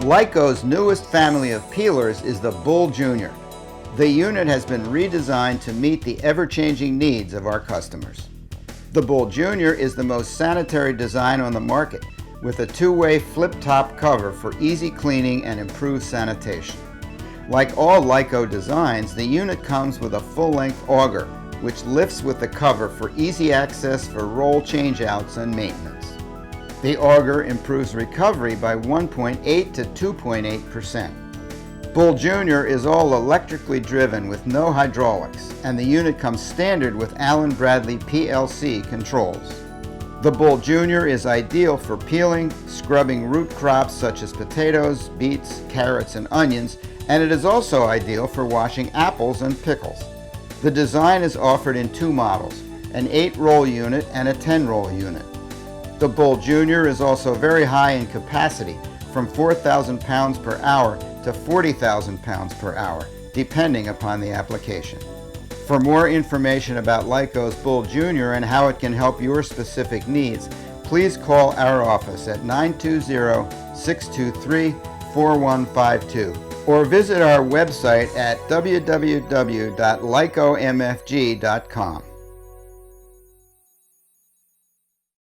Lyco's newest family of peelers is the Bull Junior. The unit has been redesigned to meet the ever-changing needs of our customers. The Bull Junior is the most sanitary design on the market, with a two-way flip-top cover for easy cleaning and improved sanitation. Like all Lyco designs, the unit comes with a full-length auger, which lifts with the cover for easy access for roll changeouts and maintenance. The auger improves recovery by 1.8 to 2.8%. Bull Junior is all electrically driven with no hydraulics, and the unit comes standard with Allen Bradley PLC controls. The Bull Junior is ideal for peeling, scrubbing root crops such as potatoes, beets, carrots, and onions, and it is also ideal for washing apples and pickles. The design is offered in two models, an 8-roll unit and a 10-roll unit. The Bull Junior is also very high in capacity, from 4,000 pounds per hour to 40,000 pounds per hour, depending upon the application. For more information about Lyco's Bull Junior and how it can help your specific needs, please call our office at 920-623-4152 or visit our website at www.lycomfg.com.